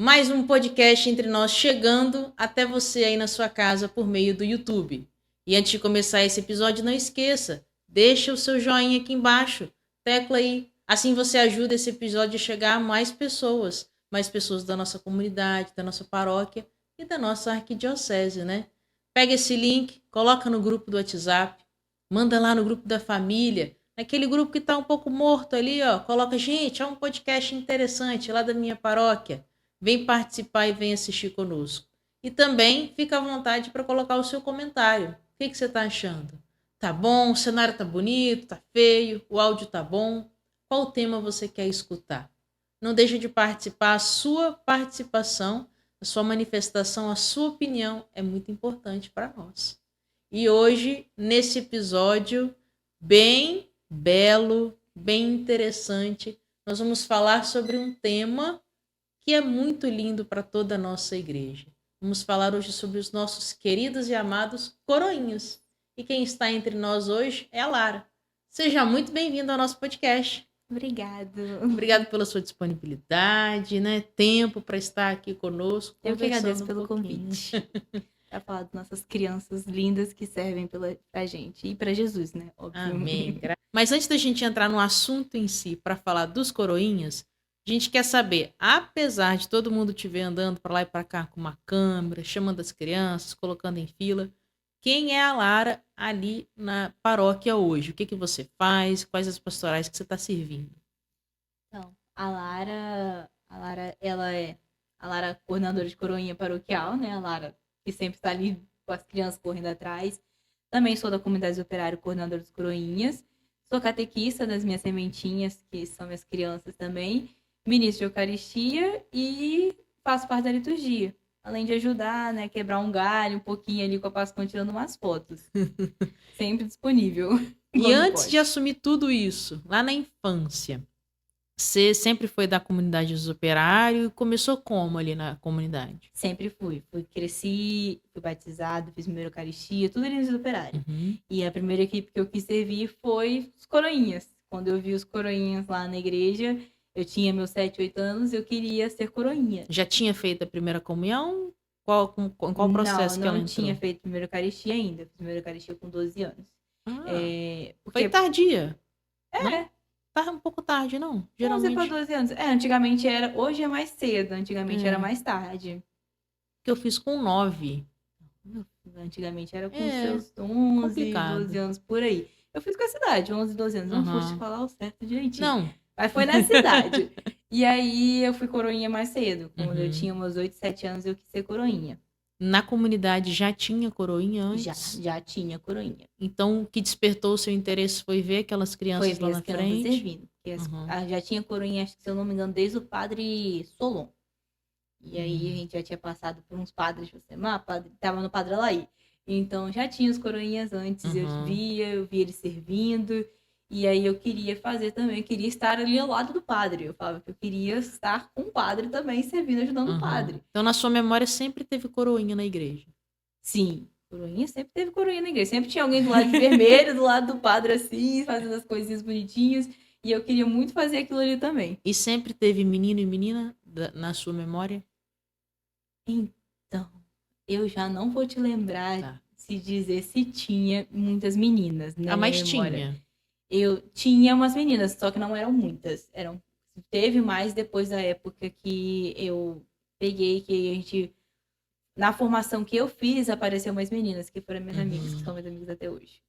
Mais um podcast entre nós chegando até você aí na sua casa por meio do YouTube. E antes de começar esse episódio, não esqueça, deixa o seu joinha aqui embaixo, tecla aí. Assim você ajuda esse episódio a chegar a mais pessoas da nossa comunidade, da nossa paróquia e da nossa arquidiocese, né? Pega esse link, coloca no grupo do WhatsApp, manda lá no grupo da família, naquele grupo que está um pouco morto ali, ó. Coloca, gente, é um podcast interessante lá da minha paróquia. Vem participar e vem assistir conosco. E também fica à vontade para colocar o seu comentário. O que você está achando? Tá bom? O cenário tá bonito? Tá feio? O áudio tá bom? Qual tema você quer escutar? Não deixe de participar. A sua participação, a sua manifestação, a sua opinião é muito importante para nós. E hoje, nesse episódio bem belo, bem interessante, nós vamos falar sobre um tema que é muito lindo para toda a nossa igreja. Vamos falar hoje sobre os nossos queridos e amados coroinhos. E quem está entre nós hoje é a Lara. Seja muito bem-vindo ao nosso podcast. Obrigado. Obrigado pela sua disponibilidade, né? Tempo para estar aqui conosco. Eu que agradeço pelo convite. Para falar das nossas crianças lindas que servem pra gente. E para Jesus, né? Óbvio. Amém. Mas antes da gente entrar no assunto em si, para falar dos coroinhas, a gente quer saber, apesar de todo mundo te ver andando para lá e para cá com uma câmera, chamando as crianças, colocando em fila, quem é a Lara ali na paróquia hoje? O que você faz? Quais as pastorais que você está servindo? Então, ela é a Lara coordenadora de coroinha paroquial, né? A Lara que sempre está ali com as crianças correndo atrás. Também sou da comunidade operária, coordenadora de coroinhas. Sou catequista das minhas sementinhas, que são minhas crianças também. Ministro de Eucaristia e faço parte da liturgia. Além de ajudar, né? Quebrar um galho, um pouquinho ali com a Pascom tirando umas fotos. Sempre disponível. E antes de assumir tudo isso, lá na infância, você sempre foi da comunidade dos operários e começou como ali na comunidade? Sempre fui. Cresci, fui batizado, fiz primeira Eucaristia, tudo ali no operário. E a primeira equipe que eu quis servir foi os coroinhas. Quando eu vi os coroinhas lá na igreja, eu tinha meus 7, 8 anos, eu queria ser coroinha. Já tinha feito a primeira comunhão? Qual processo que ela entrou? Não tinha feito primeira Eucaristia ainda. Fiz primeira Eucaristia com 12 anos. Foi tardia? É. Não? Tá um pouco tarde, não? Geralmente. 11 para 12 anos. Antigamente era... Hoje é mais cedo. Antigamente era mais tarde. Que eu fiz com 9. Antigamente era com seus 11, complicado. 12 anos, por aí. Eu fiz com essa idade, 11, 12 anos. Não fosse falar o certo direitinho. Não. Mas foi nessa idade. E aí eu fui coroinha mais cedo. Quando eu tinha meus 8, 7 anos, eu quis ser coroinha. Na comunidade já tinha coroinha antes? Já tinha coroinha. Então, o que despertou o seu interesse foi ver aquelas crianças lá na frente? Servindo. Já tinha coroinha, acho que se eu não me engano, desde o padre Solon. E aí a gente já tinha passado por uns padres, tava no Padre Alaí. Então já tinha os coroinhas antes, eu vi eles servindo. E aí eu queria fazer também, queria estar ali ao lado do padre. Eu falava que eu queria estar com o padre também, servindo, ajudando o padre. Então na sua memória sempre teve coroinha na igreja? Sim, sempre teve coroinha na igreja. Sempre tinha alguém do lado de vermelho, do lado do padre assim, fazendo as coisinhas bonitinhas. E eu queria muito fazer aquilo ali também. E sempre teve menino e menina na sua memória? Então, eu já não vou te lembrar se dizer se tinha muitas meninas, né? Mas tinha. Eu tinha umas meninas, só que não eram muitas. Teve mais depois da época que eu peguei, que a gente... Na formação que eu fiz, apareceu mais meninas, que foram minhas amigas, que são minhas amigas até hoje.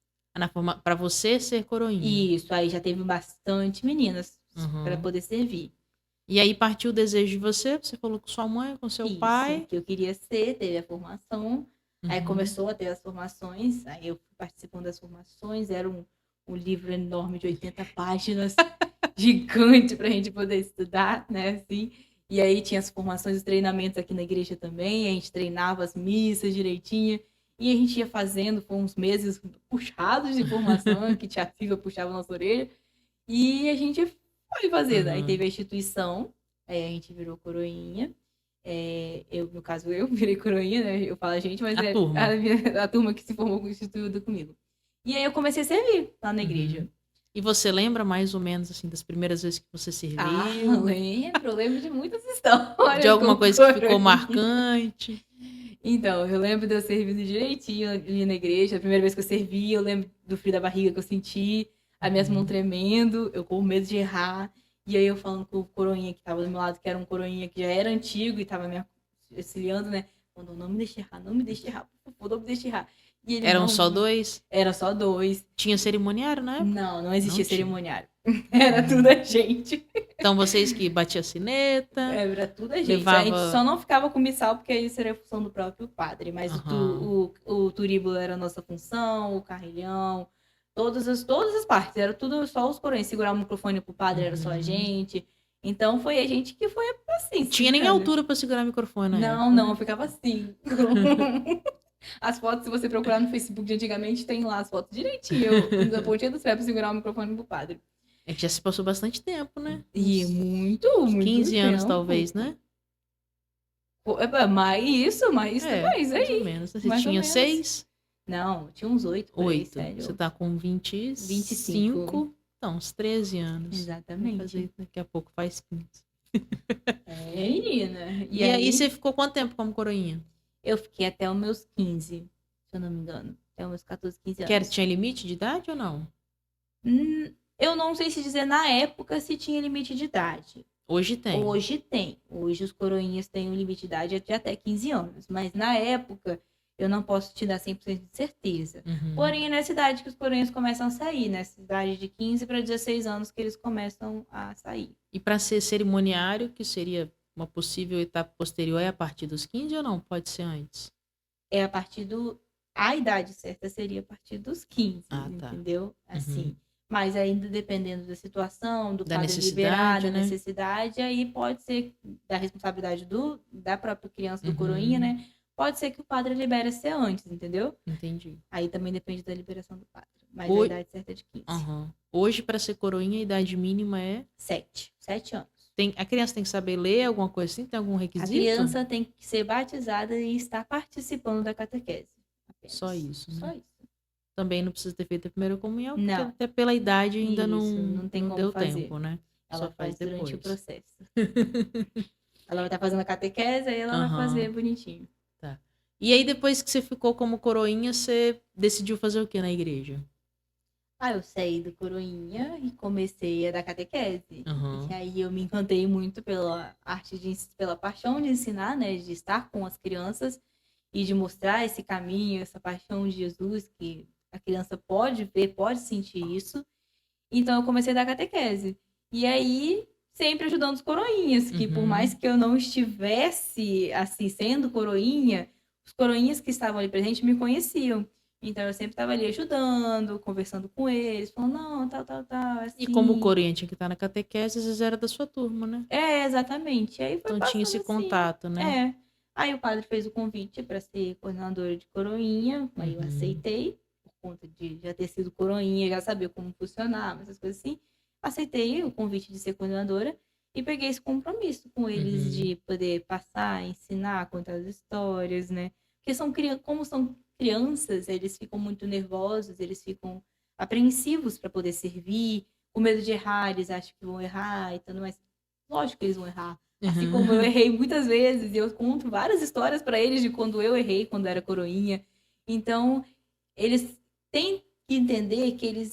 Pra você ser coroinha? Isso, aí já teve bastante meninas para poder servir. E aí partiu o desejo de você falou com sua mãe, com seu pai? Que eu queria ser, teve a formação. Aí começou a ter as formações, aí eu fui participando das formações, era um livro enorme de 80 páginas, gigante pra gente poder estudar, né, assim. E aí tinha as formações, os treinamentos aqui na igreja também, a gente treinava as missas direitinho, e a gente ia fazendo, foi uns meses puxados de formação, que tia Silvia puxava a nossa orelha, e a gente foi fazendo. Aí teve a instituição, aí a gente virou coroinha. No caso, eu virei coroinha, né? Eu falo a gente, mas a turma que se formou com o instituto comigo. E aí eu comecei a servir lá na igreja. E você lembra mais ou menos, assim, das primeiras vezes que você Ah, serviu? lembro de muitas histórias De alguma com coisa que ficou coroinha. marcante? Então, eu lembro de eu servindo direitinho ali na igreja. A primeira vez que eu servi, eu lembro do frio da barriga que eu senti, as minhas mãos tremendo, eu com medo de errar. E aí eu falando com o coroinha que tava do meu lado, que era um coroinha que já era antigo e tava me auxiliando, né? Falando, não me deixe errar, não me deixe errar, por favor, não me deixe errar. E ele, Eram não, só 2? era só 2. Tinha cerimoniário na época? Não, não existia Não tinha. cerimoniário. Era tudo a gente. Então vocês que batiam a sineta, Era tudo a gente. A gente levava... só não ficava com missal, porque aí seria a função do próprio padre. Mas Aham. o turíbulo era a nossa função, o carrilhão, todas as partes. Era tudo só os coroinhas. Segurar o microfone pro padre era só a gente. Então foi a gente que foi assim, Tinha nem segurando. altura pra segurar o microfone na Não, época, não, eu né? ficava assim. As fotos, se você procurar no Facebook de antigamente, tem lá as fotos direitinho. Eu, na pontinha dos pés pra segurar o microfone pro padre. É que já se passou bastante tempo, né? E Uns muito 15 anos, tempo. talvez, né? Pô, mais isso, mais mais Mais ou aí. menos. Você Mais ou tinha menos. 6? Não, tinha uns 8 por aí, 8. Você sério. tá com 25. 25. Então, uns 13 anos. Vai Exatamente. fazer, daqui a pouco faz 15. É, menina. E aí você ficou quanto tempo como coroinha? Eu fiquei até os meus 15, se eu não me engano. Até os meus 14, 15 Que era, anos. tinha limite de idade ou não? Eu não sei se dizer na época se tinha limite de idade. Hoje tem. Hoje tem. Hoje os coroinhas têm um limite de idade de até 15 anos. Mas na época, eu não posso te dar 100% de certeza. Uhum. Porém, é nessa idade que os coroinhas começam a sair. Nessa idade de 15 para 16 anos que eles começam a sair. E para ser cerimoniário, que seria uma possível etapa posterior, é a partir dos 15 ou não? Pode ser antes? É a partir do... A idade certa seria a partir dos 15, Ah, tá. entendeu? Assim. Uhum. Mas ainda dependendo da situação, do Da padre liberar, necessidade, da né? necessidade, aí pode ser da responsabilidade da própria criança, do Uhum. coroinha, né? Pode ser que o padre libere ser antes, entendeu? Entendi. Aí também depende da liberação do padre. Mas Oi- a idade certa é de 15. Uhum. Hoje, para ser coroinha, a idade mínima é... 7 anos. A criança tem que saber ler alguma coisa assim? Tem algum A requisito? criança tem que ser batizada e estar participando da catequese. Apenas. Só isso, né? Só isso. Também não precisa ter feito a primeira comunhão, porque Não. até pela idade ainda Isso, não tem como deu fazer. tempo, né? Ela Só faz durante o depois. processo. Ela vai estar fazendo a catequese, aí ela vai Aham. fazer bonitinho. Tá. E aí, depois que você ficou como coroinha, você decidiu fazer o que na igreja? Aí eu saí do coroinha e comecei a dar catequese. Aham. E aí eu me encantei muito pela arte pela paixão de ensinar, né? De estar com as crianças e de mostrar esse caminho, essa paixão de Jesus, que a criança pode ver, pode sentir isso. Então eu comecei a dar catequese. E aí, sempre ajudando os coroinhas, que por Uhum. mais que eu não estivesse assim sendo coroinha, os coroinhas que estavam ali presentes me conheciam. Então eu sempre estava ali ajudando, conversando com eles, falando, não, tal, assim. E como coroinha tinha que estar na catequese, às vezes era da sua turma, né? É, exatamente. Aí foi Então tinha esse passando assim. contato, né? É. Aí o padre fez o convite para ser coordenadora de coroinha, aí eu Uhum. aceitei, por conta de já ter sido coroinha, já saber como funcionava, essas coisas assim. Aceitei o convite de ser coordenadora e peguei esse compromisso com eles Uhum. de poder passar, ensinar, contar as histórias, né? Porque como são crianças, eles ficam muito nervosos, eles ficam apreensivos para poder servir, com medo de errar, eles acham que vão errar e tudo mais. Lógico que eles vão errar. Assim Uhum. como eu errei muitas vezes, e eu conto várias histórias para eles de quando eu errei, quando era coroinha. Então, eles têm que entender que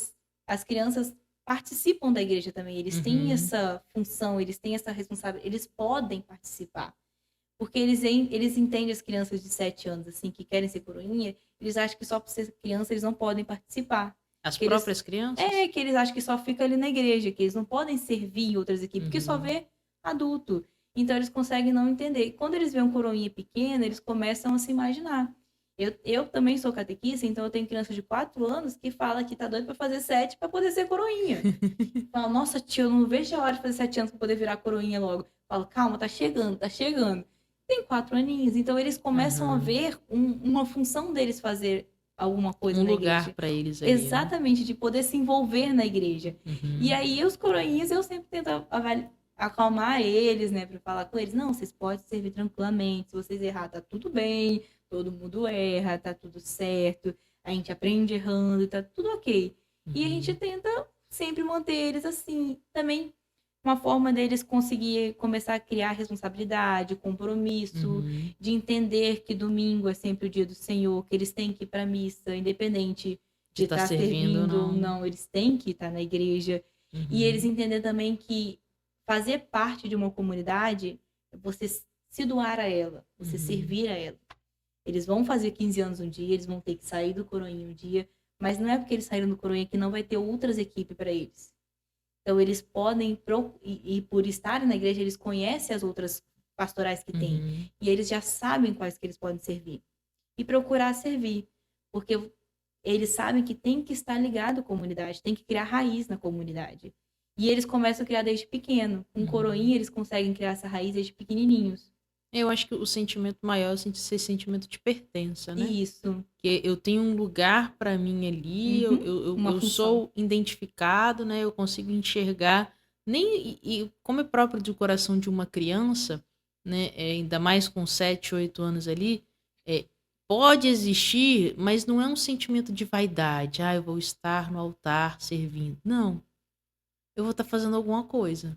as crianças participam da igreja também, eles têm Uhum. essa função, eles têm essa responsabilidade, eles podem participar. Porque eles entendem as crianças de 7 anos, assim, que querem ser coroinha, eles acham que só por ser criança eles não podem participar. As Que eles, próprias crianças? que eles acham que só fica ali na igreja, que eles não podem servir em outras equipes, porque só vê adulto. Então eles conseguem não entender. E quando eles veem um coroinha pequena, eles começam a se imaginar. Eu também sou catequista, então eu tenho criança de 4 anos que fala que tá doido para fazer 7 para poder ser coroinha. Fala, nossa, tio, eu não vejo a hora de fazer 7 anos para poder virar coroinha logo. Falo, calma, tá chegando, tá chegando. Tem 4 aninhos, então eles começam a ver uma função deles fazer alguma coisa Um na lugar igreja. para eles ali, né? Exatamente, de poder se envolver na igreja. Uhum. E aí os coroinhas eu sempre tento acalmar eles, né, para falar com eles, não, vocês podem servir tranquilamente, se vocês errar tá tudo bem, todo mundo erra, tá tudo certo, a gente aprende errando, tá tudo ok. E a gente tenta sempre manter eles assim. Também uma forma deles conseguir começar a criar responsabilidade, compromisso, Uhum. de entender que domingo é sempre o dia do Senhor, que eles têm que ir para a missa, independente De de estar estar servindo ou servindo ou não. não, eles têm que estar na igreja. E eles Uhum. entender também que fazer parte de uma comunidade é você se doar a ela, você Uhum. servir a ela. Eles vão fazer 15 anos um dia, eles vão ter que sair do Coroinha um dia, mas não é porque eles saíram do Coroinha que não vai ter outras equipes para eles. Então, eles podem, e por estarem na igreja, eles conhecem as outras pastorais que tem. Uhum. E eles já sabem quais que eles podem servir. E procurar servir. Porque eles sabem que tem que estar ligado à comunidade, tem que criar raiz na comunidade. E eles começam a criar desde pequeno. Com Uhum. Coroinha, eles conseguem criar essa raiz desde pequenininhos. Eu acho que o sentimento maior é esse sentimento de pertença, né? Isso. Que eu tenho um lugar para mim ali, Uhum. Uma eu função. sou identificado, né? Eu consigo enxergar. Nem, e como é próprio do coração de uma criança, né? Ainda mais com 7, 8 anos ali, é, pode existir, mas não é um sentimento de vaidade. Ah, eu vou estar no altar servindo. Não, eu vou estar fazendo alguma coisa,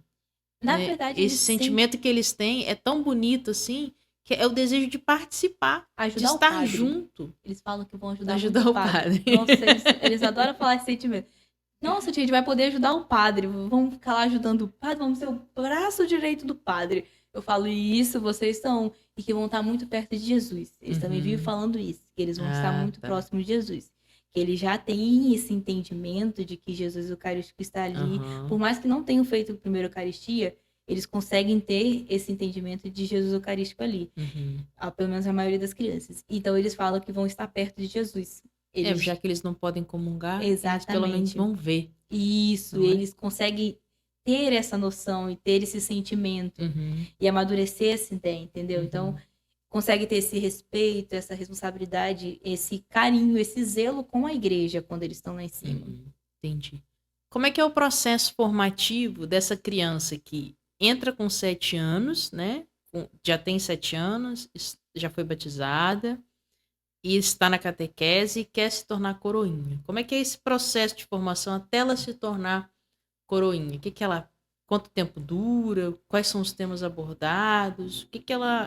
Na né? verdade, Esse eles sempre sentimento que eles têm é tão bonito assim, que é o desejo de participar, de ajudar o estar padre. junto, Eles falam que vão de ajudar muito o ajudar o padre. padre. Nossa, eles adoram falar esse sentimento. Nossa, tia, a gente vai poder ajudar o padre. Vamos ficar lá ajudando o padre, vamos ser o braço direito do padre. Eu falo isso, vocês são, e que vão estar muito perto de Jesus. Eles também vivem Uhum. falando isso, que eles vão estar Ah, muito tá. próximos de Jesus. Que eles já têm esse entendimento de que Jesus Eucarístico está ali. Por Aham. mais que não tenham feito a primeira Eucaristia, eles conseguem ter esse entendimento de Jesus Eucarístico ali. Uhum. Pelo menos a maioria das crianças. Então eles falam que vão estar perto de Jesus. Já Eles, que eles não podem comungar, eles pelo menos exatamente. vão ver, Isso, não é? eles conseguem ter essa noção e ter esse sentimento Uhum. e amadurecer essa ideia, entendeu? Então, Uhum. consegue ter esse respeito, essa responsabilidade, esse carinho, esse zelo com a igreja quando eles estão lá em cima. Uhum. Entendi. Como é que é o processo formativo dessa criança que entra com 7 anos, né? Já tem 7 anos, já foi batizada e está na catequese e quer se tornar coroinha? Como é que é esse processo de formação até ela se tornar coroinha? Quanto tempo dura? Quais são os temas abordados?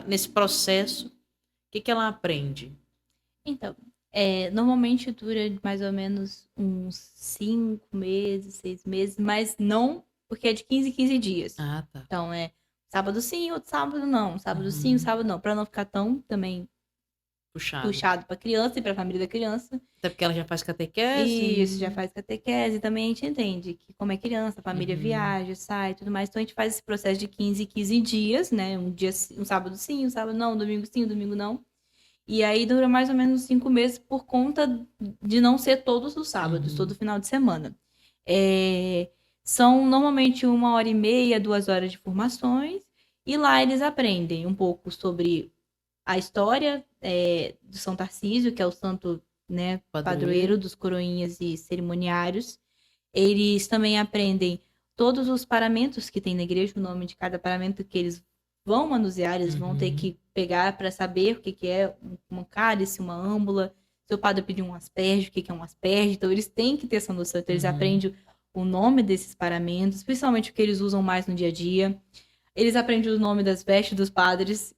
Nesse processo, que ela aprende? Então, normalmente dura mais ou menos uns 5 meses, 6 meses, mas não porque é de 15 em 15 dias. Ah, tá. Então, sábado sim, outro sábado não. Sábado sim, Uhum. sábado não. Para não ficar tão também Puxado. puxado para a criança e para a família da criança. Até porque ela já faz catequese. E isso já faz catequese. Também a gente entende que, como é criança, a família Uhum. viaja, sai e tudo mais. Então, a gente faz esse processo de 15 em 15 dias, né? Um sábado sim, um sábado não, um domingo sim, um domingo não. E aí dura mais ou menos 5 meses por conta de não ser todos os sábados, todo Uhum. final de semana. É, São normalmente 1 hora e meia, 2 horas de formações, e lá eles aprendem um pouco sobre a história do São Tarcísio, que é o santo, né, padroeiro Padroeiro. dos coroinhas e cerimoniários. Eles também aprendem todos os paramentos que tem na igreja, o nome de cada paramento que eles vão manusear, eles vão ter Uhum. que pegar para saber o que, que é uma cálice, uma âmbula. Se o padre pedir um asperge, o que, que é um asperge. Então, eles têm que ter essa noção. Então, eles Uhum. aprendem o nome desses paramentos, principalmente o que eles usam mais no dia a dia. Eles aprendem o nome das vestes dos padres,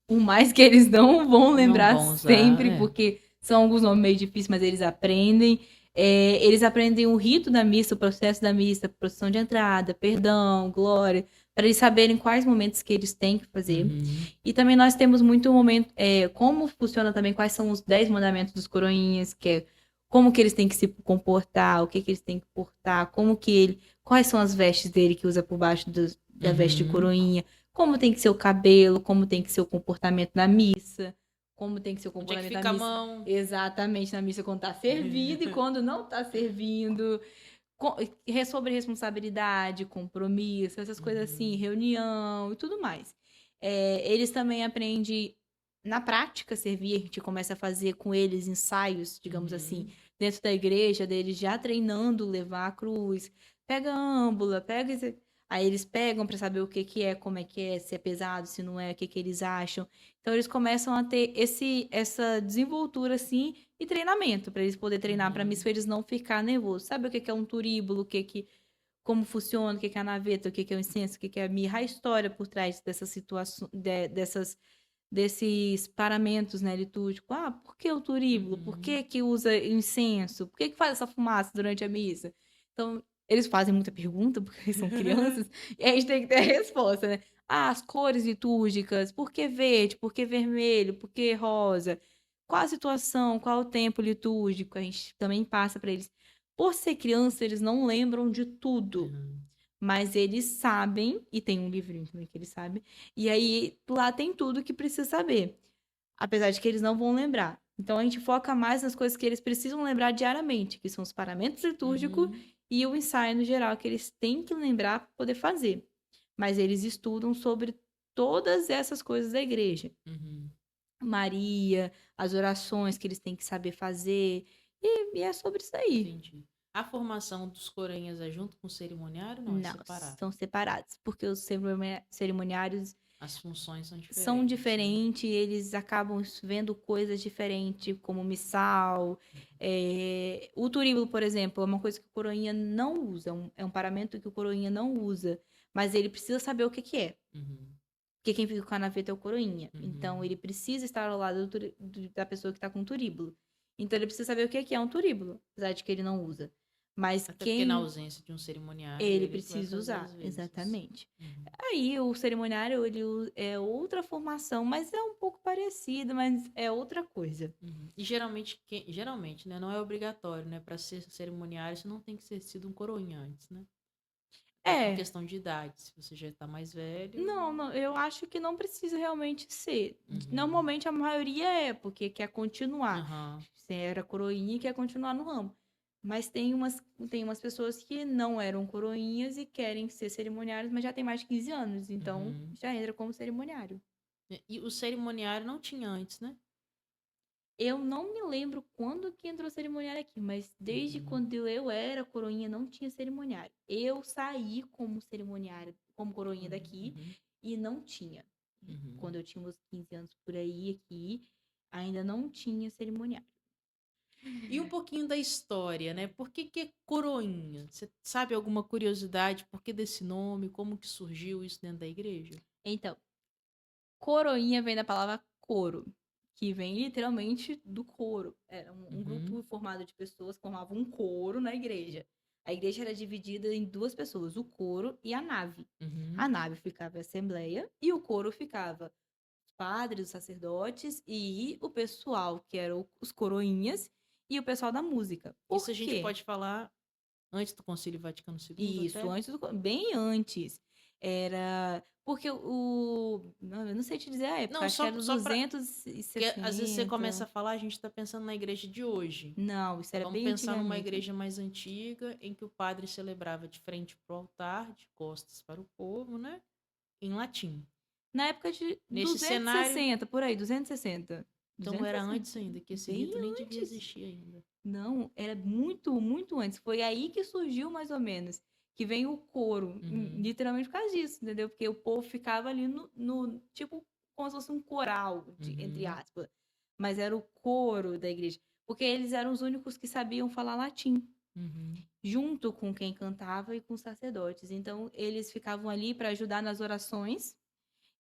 por mais que eles não vão Não lembrar vão usar, sempre, porque são alguns nomes meio difíceis, mas eles aprendem. Eles aprendem o rito da missa, o processo da missa, procissão de entrada, perdão, glória, para eles saberem quais momentos que eles têm que fazer. Uhum. E também nós temos muito momento, como funciona também, quais são os 10 mandamentos dos coroinhas, que é como que eles têm que se comportar, o que que eles têm que portar, quais são as vestes dele que usa por baixo da veste de Uhum. coroinha, como tem que ser o cabelo, como tem que ser o comportamento na missa, como tem que ser o Onde é que comportamento na fica a missa. mão? Exatamente, na missa quando tá servindo e quando não tá servindo. Sobre responsabilidade, compromisso, essas coisas assim, Uhum. reunião e tudo mais. Eles também aprendem na prática servir, a gente começa a fazer com eles ensaios, digamos assim, Uhum. dentro da igreja, deles já treinando levar a cruz, pega a âmbula, pega Aí eles pegam para saber o que que é, como é que é, se é pesado, se não é, o que que eles acham. Então eles começam a ter essa desenvoltura assim e treinamento para eles poder treinar para missa, pra eles não ficar nervosos. Sabe o que que é um turíbulo, como funciona, o que que é a naveta, o que que é o incenso, o que que é a mirra, a história por trás dessas situações, desses paramentos, né, litúrgicos. Ah, por que o turíbulo? Por que que usa incenso? Por que que faz essa fumaça durante a missa? Então, eles fazem muita pergunta, porque eles são crianças, e a gente tem que ter a resposta, né? Ah, as cores litúrgicas, por que verde? Por que vermelho? Por que rosa? Qual a situação? Qual o tempo litúrgico? A gente também passa para eles. Por ser criança, eles não lembram de tudo. Mas eles sabem, e tem um livrinho também que eles sabem, e aí lá tem tudo que precisa saber. Apesar de que eles não vão lembrar. Então a gente foca mais nas coisas que eles precisam lembrar diariamente, que são os paramentos litúrgicos e o ensaio no geral, que eles têm que lembrar para poder fazer. Mas eles estudam sobre todas essas coisas da igreja. Maria, as orações que eles têm que saber fazer. E é sobre isso aí. Entendi. A formação dos coroinhas é junto com o cerimoniário, não? É Não, separado. são separados, porque os cerimoniários As funções são diferentes. são diferentes, eles acabam vendo coisas diferentes, como missal. O turíbulo, por exemplo, é uma coisa que o coroinha não usa, é um paramento que o coroinha não usa, mas ele precisa saber o que que é. Porque quem fica com a naveta é o coroinha. Então, ele precisa estar ao lado da pessoa que está com o turíbulo. Então, ele precisa saber o que é um turíbulo, apesar de que ele não usa. Mas Até porque na ausência de um cerimoniário, ele que vai precisa fazer usar, às vezes. exatamente. Aí o cerimoniário é outra formação, mas é um pouco parecido, mas é outra coisa. E geralmente, né, não é obrigatório, né, para ser cerimoniário, você não tem que ser sido um coroinha antes, né? É por questão de idade, se você já tá mais velho. Não, eu acho que não precisa realmente ser. Normalmente a maioria porque quer continuar. Você era coroinha e quer continuar no ramo. Mas tem umas pessoas que não eram coroinhas e querem ser cerimoniários, mas já tem mais de 15 anos, então já entra como cerimoniário. E o cerimoniário não tinha antes, né? Eu não me lembro quando que entrou cerimoniário aqui, mas desde quando eu era coroinha não tinha cerimoniário. Eu saí como cerimoniária, como coroinha daqui e não tinha. Quando eu tinha uns 15 anos por aí aqui, ainda não tinha cerimoniário. E um pouquinho da história, né? Por que que é coroinha? Você sabe alguma curiosidade? Por que desse nome? Como que surgiu isso dentro da igreja? Então, coroinha vem da palavra coro, que vem literalmente do coro. Era um grupo formado de pessoas que formavam um coro na igreja. A igreja era dividida em duas pessoas, o coro e a nave. A nave ficava a assembleia e o coro ficava os padres, os sacerdotes e o pessoal, que eram os coroinhas, e o pessoal da música. Por Isso a gente quê? pode falar antes do Concílio Vaticano II, Isso, até? bem antes. Era porque eu não sei te dizer a época, Não, acho que era os só para... Porque às vezes você 260. começa a falar, a gente tá pensando na igreja de hoje. Não, isso era Vamos bem pensar numa antigamente. igreja mais antiga, em que o padre celebrava de frente para o altar, de costas para o povo, né? Em latim. Na época de Nesse cenário, 260, por aí, 260. então era 260. antes ainda, que esse Bem rito nem devia antes. existir ainda. Não, era muito, muito antes. Foi aí que surgiu, mais ou menos, que vem o coro, literalmente por causa disso, entendeu? Porque o povo ficava ali tipo, como se fosse um coral, entre aspas. Mas era o coro da igreja. Porque eles eram os únicos que sabiam falar latim, junto com quem cantava e com os sacerdotes. Então, eles ficavam ali para ajudar nas orações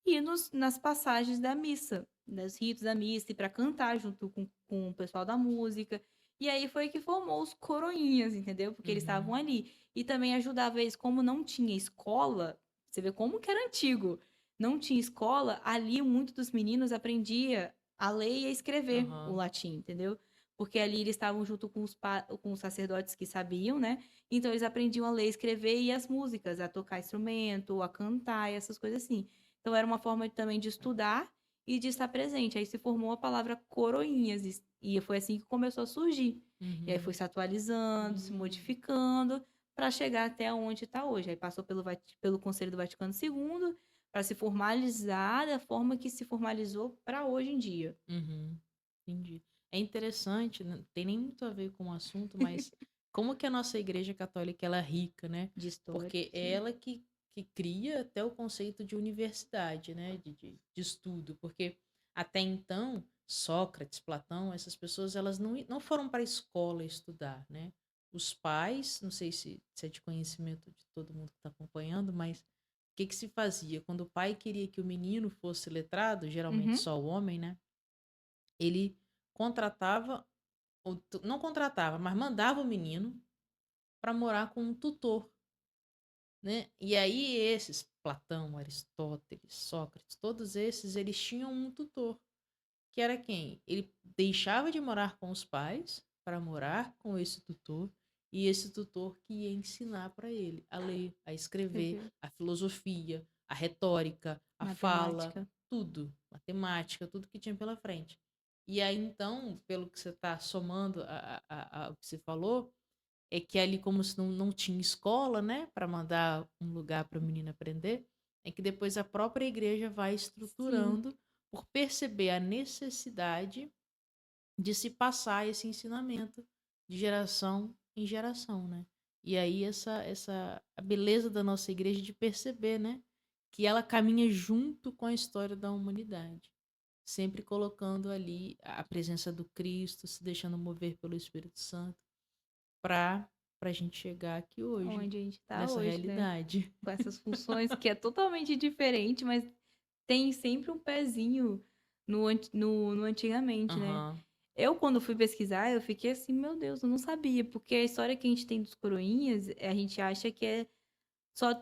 e nas passagens da missa, nos ritos da missa, e para cantar junto com o pessoal da música. E aí foi que formou os coroinhas, entendeu? Porque eles estavam ali. E também ajudava eles, como não tinha escola, você vê como que era antigo. Não tinha escola, ali muitos dos meninos aprendia a ler e a escrever o latim, entendeu? Porque ali eles estavam junto com os sacerdotes que sabiam, né? Então eles aprendiam a ler, escrever e as músicas, a tocar instrumento, a cantar e essas coisas assim. Então era uma forma também de estudar e de estar presente. Aí se formou a palavra coroinhas e foi assim que começou a surgir. E aí foi se atualizando, se modificando para chegar até onde está hoje. Aí passou pelo Conselho do Vaticano II para se formalizar da forma que se formalizou para hoje em dia. Entendi. É interessante, não tem nem muito a ver com o assunto, mas como que a nossa igreja católica ela é rica, né? De história. Porque é ela que que cria até o conceito de universidade, né? De estudo, porque até então, Sócrates, Platão, essas pessoas, elas não foram para a escola estudar, né? Os pais, não sei se é de conhecimento de todo mundo que está acompanhando, mas o que se fazia? Quando o pai queria que o menino fosse letrado, geralmente Uhum. só o homem, né? Ele contratava, não contratava, mas mandava o menino para morar com um tutor, né? E aí esses, Platão, Aristóteles, Sócrates, todos esses, eles tinham um tutor, que era quem? Ele deixava de morar com os pais para morar com esse tutor, e esse tutor que ia ensinar para ele a ler, a escrever, a filosofia, a retórica, a fala, Matemática. tudo, matemática, tudo que tinha pela frente. E aí, então, pelo que você está somando ao que você falou, é que ali, como se não tinha escola, né, para mandar um lugar para o menino aprender, é que depois a própria igreja vai Sim. estruturando por perceber a necessidade de se passar esse ensinamento de geração em geração, né? E aí a beleza da nossa igreja de perceber, né, que ela caminha junto com a história da humanidade, sempre colocando ali a presença do Cristo, se deixando mover pelo Espírito Santo para a gente chegar aqui hoje, Onde a gente tá nessa hoje, né? realidade. Com essas funções que é totalmente diferente, mas tem sempre um pezinho no antigamente, né? Aham. Eu, quando fui pesquisar, eu fiquei assim, meu Deus, eu não sabia, porque a história que a gente tem dos coroinhas, a gente acha que é só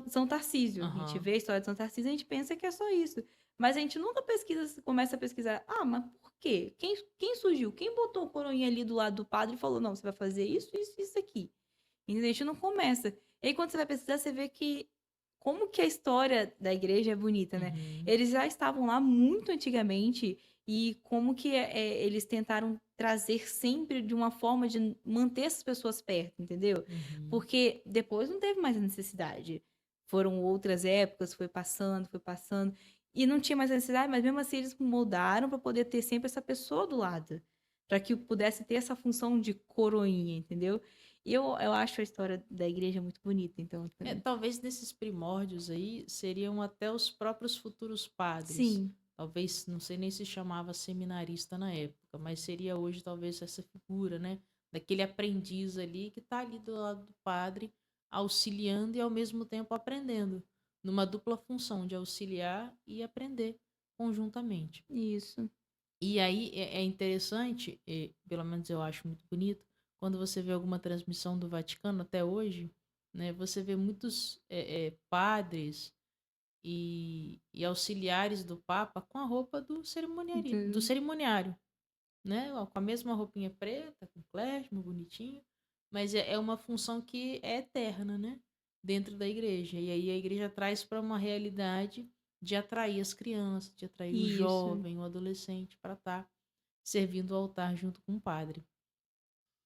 São Tarcísio. A gente Aham. vê a história de São Tarcísio e a gente pensa que é só isso. Mas a gente nunca pesquisa, começa a pesquisar, mas por quê? Quem surgiu? Quem botou o coroinha ali do lado do padre e falou, não, você vai fazer isso, isso, isso aqui. E a gente não começa. E aí, quando você vai pesquisar, você vê que como que a história da igreja é bonita, né? Uhum. Eles já estavam lá muito antigamente e como que eles tentaram trazer sempre de uma forma de manter essas pessoas perto, entendeu? Uhum. Porque depois não teve mais a necessidade. Foram outras épocas, foi passando, e não tinha mais a necessidade, mas mesmo assim eles moldaram para poder ter sempre essa pessoa do lado, para que pudesse ter essa função de coroinha, entendeu? E eu acho a história da igreja muito bonita, então. Talvez nesses primórdios aí seriam até os próprios futuros padres. Sim, Talvez, não sei nem se chamava seminarista na época, mas seria hoje talvez essa figura, né? Daquele aprendiz ali que está ali do lado do padre, auxiliando e ao mesmo tempo aprendendo, numa dupla função de auxiliar e aprender conjuntamente. isso. E aí é interessante, pelo menos eu acho muito bonito, quando você vê alguma transmissão do Vaticano até hoje, né, você vê muitos padres e auxiliares do Papa com a roupa do cerimoniário, né, ó, com a mesma roupinha preta, com klezma, bonitinho, mas é uma função que é eterna, né, dentro da igreja. E aí a igreja traz para uma realidade de atrair as crianças, de atrair o Isso. jovem, o adolescente para estar servindo o altar junto com o padre.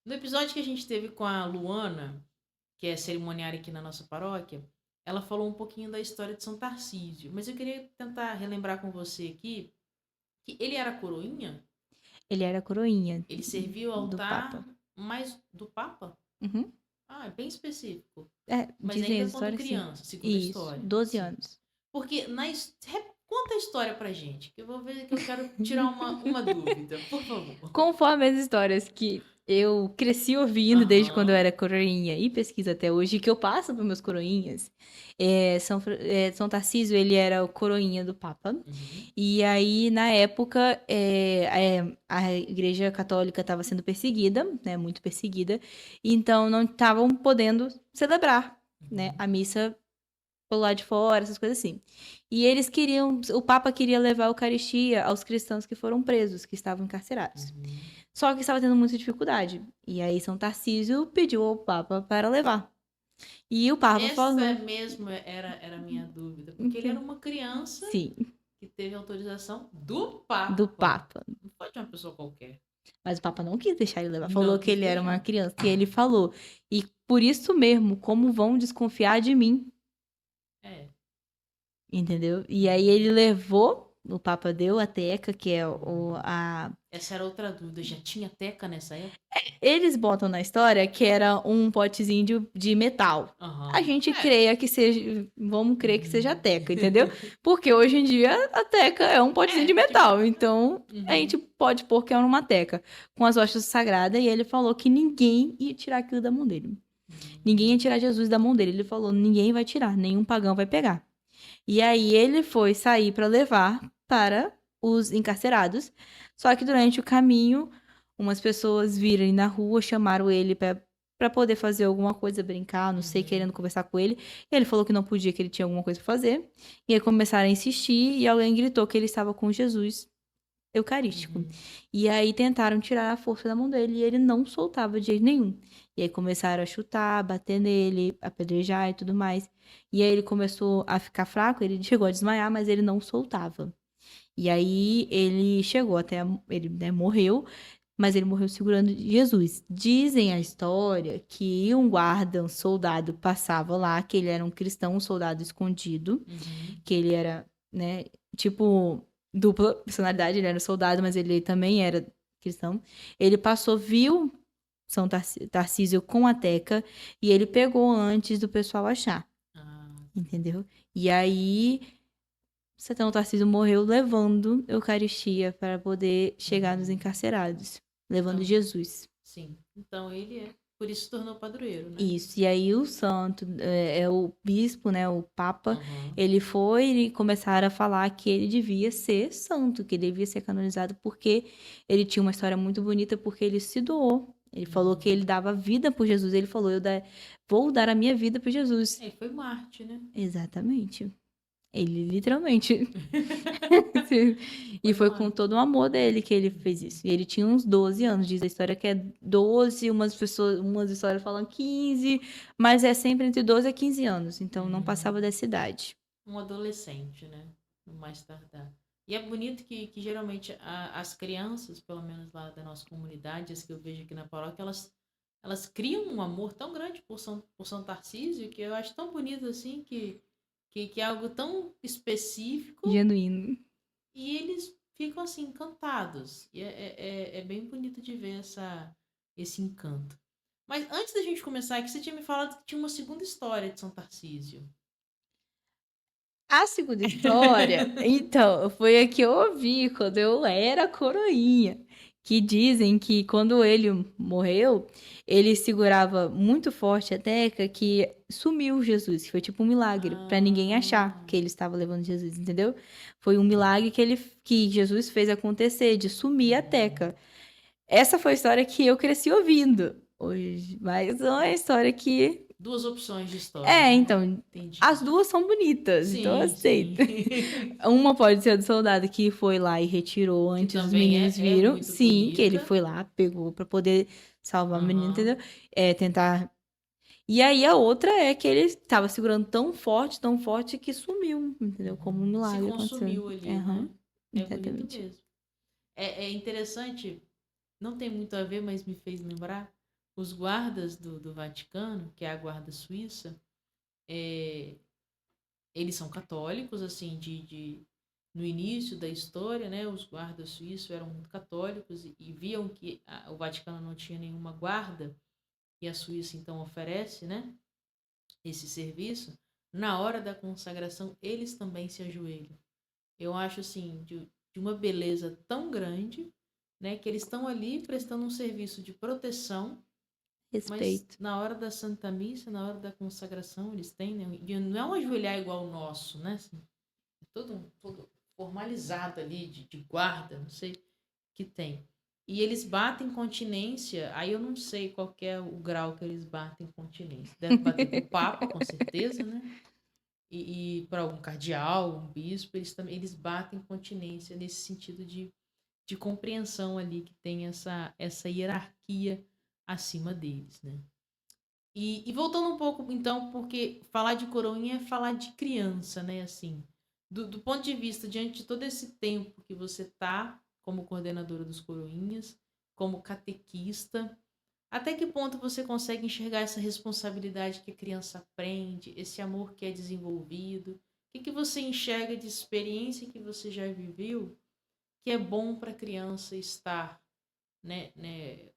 No episódio que a gente teve com a Luana, que é cerimoniária aqui na nossa paróquia, ela falou um pouquinho da história de São Tarcísio, mas eu queria tentar relembrar com você aqui que ele era coroinha, Ele era coroinha ele servia o do altar, Papa. mas do Papa? Uhum. Ah, é bem específico. É, Mas dizem ainda as quando histórias, sim. criança, segundo a Isso, história. 12 Sim. anos. Porque conta a história pra gente, que eu vou ver que eu quero tirar uma dúvida, por favor. Conforme as histórias que eu cresci ouvindo desde quando eu Aham. era coroinha e pesquiso até hoje, que eu passo para meus coroinhas, São Tarcísio, ele era o coroinha do Papa. Uhum. E aí, na época, a Igreja Católica estava sendo perseguida, né, muito perseguida, então não estavam podendo celebrar, né, a missa pelo lado de fora, essas coisas assim. E eles o Papa queria levar a Eucaristia aos cristãos que foram presos, que estavam encarcerados. Uhum. Só que estava tendo muita dificuldade. E aí São Tarcísio pediu ao Papa para levar. E o Papa falou... Essa mesmo era a minha dúvida, porque ele era uma criança Sim, que teve autorização do Papa. do Papa. Não pode uma pessoa qualquer. Mas o Papa não quis deixar ele levar. Não Falou quis que ele era uma deixar. criança. E ele falou, e por isso mesmo, como vão desconfiar de mim? É. Entendeu? E aí ele levou o Papa deu, a teca, que é a... Essa era outra dúvida. Já tinha teca nessa época? Eles botam na história que era um potezinho de metal. A gente creia que seja... Vamos crer que seja a teca, entendeu? Porque hoje em dia a teca é um potezinho de metal. Então, a gente pode pôr que é uma teca com as hostas sagradas. E ele falou que ninguém ia tirar aquilo da mão dele. Ninguém ia tirar Jesus da mão dele. Ele falou, ninguém vai tirar, nenhum pagão vai pegar. E aí ele foi sair para levar para os encarcerados. Só que durante o caminho, umas pessoas viram ele na rua, chamaram ele para poder fazer alguma coisa, brincar, não sei, querendo conversar com ele. E ele falou que não podia, que ele tinha alguma coisa para fazer. E aí começaram a insistir e alguém gritou que ele estava com Jesus eucarístico. E aí tentaram tirar a força da mão dele e ele não soltava de jeito nenhum. E aí começaram a chutar, bater nele, apedrejar e tudo mais. E aí ele começou a ficar fraco, ele chegou a desmaiar, mas ele não soltava. E aí ele chegou até, ele, né, morreu, mas ele morreu segurando Jesus. Dizem a história que um guarda, um soldado passava lá, que ele era um cristão, um soldado escondido, que ele era, né, tipo, dupla personalidade, ele era soldado, mas ele também era cristão. Ele passou, viu São Tarcísio com a teca e ele pegou antes do pessoal achar. Entendeu? E aí, São Tarcísio morreu levando Eucaristia para poder chegar nos encarcerados, levando Então, Jesus. Sim. Então ele por isso se tornou padroeiro, né? Isso. E aí o santo, o bispo, né, o papa, ele foi e começaram a falar que ele devia ser santo, que ele devia ser canonizado porque ele tinha uma história muito bonita, porque ele se doou. Ele falou que ele dava vida por Jesus. Ele falou, vou dar a minha vida por Jesus. Ele foi Marte, né? Exatamente. Ele literalmente. E foi com todo o amor dele que ele fez isso. E ele tinha uns 12 anos. Diz a história que é 12, umas histórias falam 15, mas é sempre entre 12 e 15 anos. Então não passava dessa idade. Um adolescente, né? No mais tardar. E é bonito que geralmente as crianças, pelo menos lá da nossa comunidade, as que eu vejo aqui na paróquia, elas criam um amor tão grande por São Tarcísio, que eu acho tão bonito assim, que é algo tão específico. Genuíno. E eles ficam assim, encantados. E é bem bonito de ver esse encanto. Mas antes da gente começar aqui, você tinha me falado que tinha uma segunda história de São Tarcísio. A segunda história, então, foi a que eu ouvi quando eu era coroinha. Que dizem que quando ele morreu, ele segurava muito forte a teca que sumiu Jesus, que foi tipo um milagre, para ninguém achar que ele estava levando Jesus, entendeu? Foi um milagre que Jesus fez acontecer, de sumir a teca. Essa foi a história que eu cresci ouvindo hoje, mas é uma história que... Duas opções de história. então, Entendi. As duas são bonitas, então eu aceito. Uma pode ser a do soldado que foi lá e retirou antes dos meninos viram. Sim, bonita. Que ele foi lá, pegou pra poder salvar a menina, entendeu? Tentar... E aí a outra é que ele estava segurando tão forte que sumiu, entendeu? Como um milagre. Se consumiu ali, né? Exatamente. Bonito mesmo. É interessante, não tem muito a ver, mas me fez lembrar. Os guardas do Vaticano, que é a guarda suíça, eles são católicos, assim, no início da história, né, os guardas suíços eram muito católicos e viam que o Vaticano não tinha nenhuma guarda, e a Suíça, então, oferece, né, esse serviço. Na hora da consagração, eles também se ajoelham. Eu acho, assim, de uma beleza tão grande, né, que eles estão ali prestando um serviço de proteção. Respeito. Mas na hora da Santa Missa, na hora da consagração, eles têm, né? Não é um ajoelhar igual o nosso, né? Assim, é todo formalizado ali, de guarda, não sei, que tem. E eles batem continência, aí eu não sei qual que é o grau que eles batem continência. Deve bater pro Papa, com certeza, né? E para algum cardeal, um bispo, eles batem continência nesse sentido de compreensão ali, que tem essa hierarquia acima deles, né? E voltando um pouco, então, porque falar de coroinha é falar de criança, né? Assim, do ponto de vista, diante de todo esse tempo que você tá como coordenadora dos coroinhas, como catequista, até que ponto você consegue enxergar essa responsabilidade que a criança aprende, esse amor que é desenvolvido? que você enxerga de experiência que você já viveu que é bom para a criança estar,